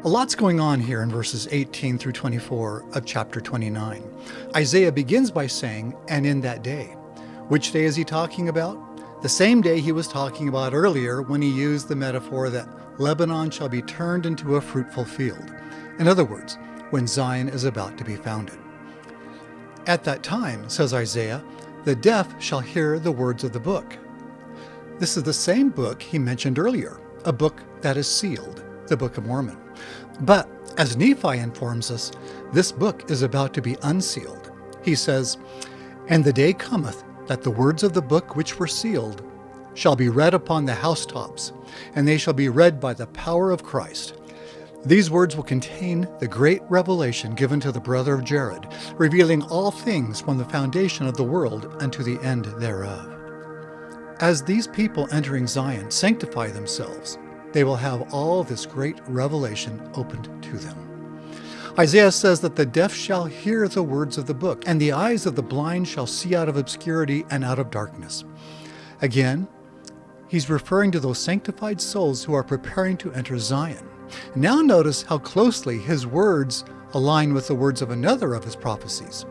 A lot's going on here in verses 18 through 24 of chapter 29. Isaiah begins by saying, "And in that day." Which day is he talking about? The same day he was talking about earlier when he used the metaphor that Lebanon shall be turned into a fruitful field. In other words, when Zion is about to be founded. At that time, says Isaiah, the deaf shall hear the words of the book. This is the same book he mentioned earlier, a book that is sealed, the Book of Mormon. But, as Nephi informs us, this book is about to be unsealed. He says, "And the day cometh that the words of the book which were sealed shall be read upon the housetops, and they shall be read by the power of Christ. These words will contain the great revelation given to the brother of Jared, revealing all things from the foundation of the world unto the end thereof." As these people entering Zion sanctify themselves, they will have all this great revelation opened to them. Isaiah says that the deaf shall hear the words of the book, and the eyes of the blind shall see out of obscurity and out of darkness. Again, he's referring to those sanctified souls who are preparing to enter Zion. Now notice how closely his words align with the words of another of his prophecies.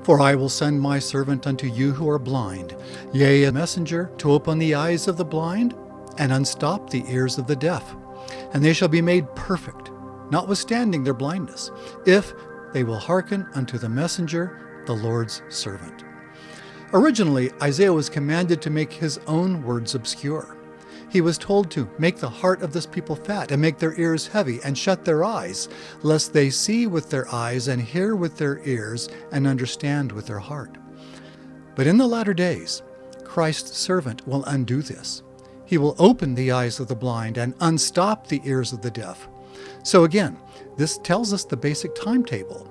"For I will send my servant unto you who are blind, yea, a messenger to open the eyes of the blind, and unstop the ears of the deaf. And they shall be made perfect, notwithstanding their blindness, if they will hearken unto the messenger, the Lord's servant." Originally, Isaiah was commanded to make his own words obscure. He was told to make the heart of this people fat and make their ears heavy and shut their eyes, lest they see with their eyes and hear with their ears and understand with their heart. But in the latter days, Christ's servant will undo this. He will open the eyes of the blind and unstop the ears of the deaf. So again, this tells us the basic timetable.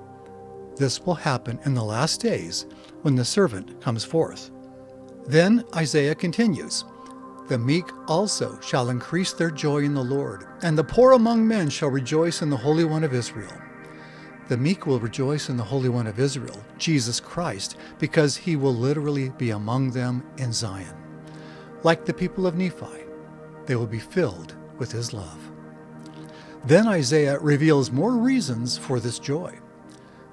This will happen in the last days when the servant comes forth. Then Isaiah continues, "The meek also shall increase their joy in the Lord, and the poor among men shall rejoice in the Holy One of Israel." The meek will rejoice in the Holy One of Israel, Jesus Christ, because he will literally be among them in Zion. Like the people of Nephi, they will be filled with his love. Then Isaiah reveals more reasons for this joy.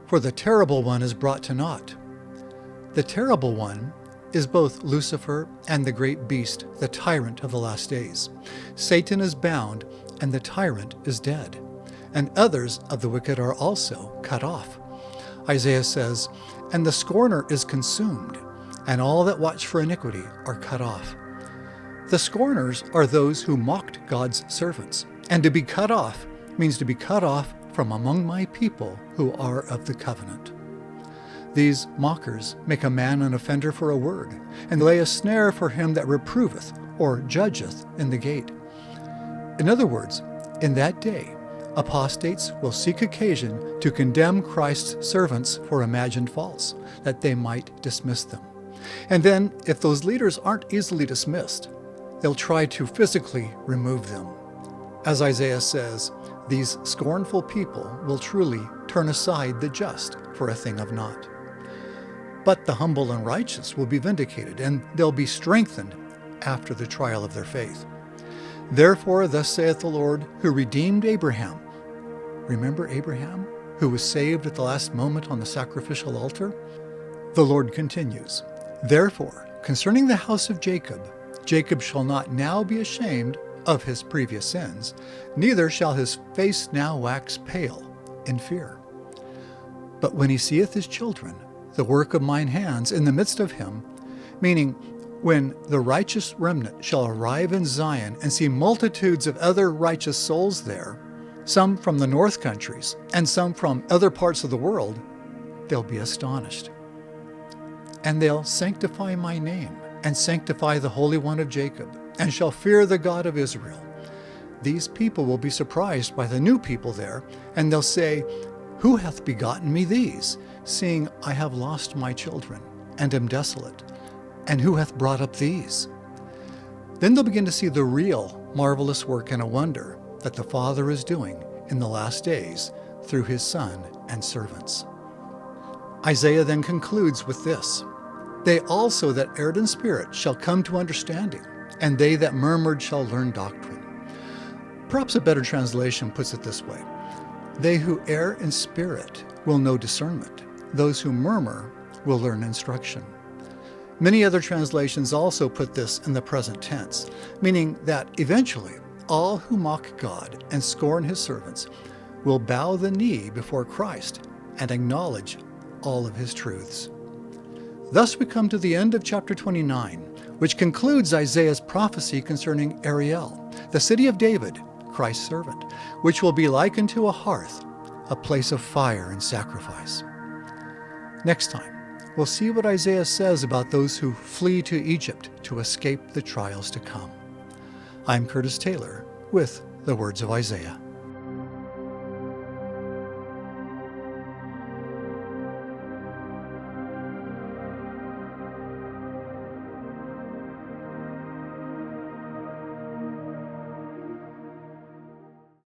"For the terrible one is brought to naught." The terrible one is both Lucifer and the great beast, the tyrant of the last days. Satan is bound, and the tyrant is dead, and others of the wicked are also cut off. Isaiah says, "And the scorner is consumed, and all that watch for iniquity are cut off." The scorners are those who mocked God's servants, and to be cut off means to be cut off from among my people who are of the covenant. These mockers make a man an offender for a word, and lay a snare for him that reproveth or judgeth in the gate. In other words, in that day, apostates will seek occasion to condemn Christ's servants for imagined faults, that they might dismiss them. And then, if those leaders aren't easily dismissed, they'll try to physically remove them. As Isaiah says, these scornful people will truly turn aside the just for a thing of naught. But the humble and righteous will be vindicated, and they'll be strengthened after the trial of their faith. "Therefore, thus saith the Lord, who redeemed Abraham." Remember Abraham, who was saved at the last moment on the sacrificial altar? The Lord continues, "Therefore, concerning the house of Jacob, Jacob shall not now be ashamed of his previous sins, neither shall his face now wax pale in fear. But when he seeth his children, the work of mine hands in the midst of him," meaning when the righteous remnant shall arrive in Zion and see multitudes of other righteous souls there, some from the north countries and some from other parts of the world, they'll be astonished. "And they'll sanctify my name, and sanctify the Holy One of Jacob, and shall fear the God of Israel." These people will be surprised by the new people there, and they'll say, "Who hath begotten me these, seeing I have lost my children, and am desolate? And who hath brought up these?" Then they'll begin to see the real marvelous work and a wonder that the Father is doing in the last days through his Son and servants. Isaiah then concludes with this, "They also that erred in spirit shall come to understanding, and they that murmured shall learn doctrine." Perhaps a better translation puts it this way: they who err in spirit will know discernment. Those who murmur will learn instruction. Many other translations also put this in the present tense, meaning that eventually all who mock God and scorn his servants will bow the knee before Christ and acknowledge all of his truths. Thus we come to the end of chapter 29, which concludes Isaiah's prophecy concerning Ariel, the city of David, Christ's servant, which will be likened to a hearth, a place of fire and sacrifice. Next time, we'll see what Isaiah says about those who flee to Egypt to escape the trials to come. I'm Curtis Taylor with the Words of Isaiah.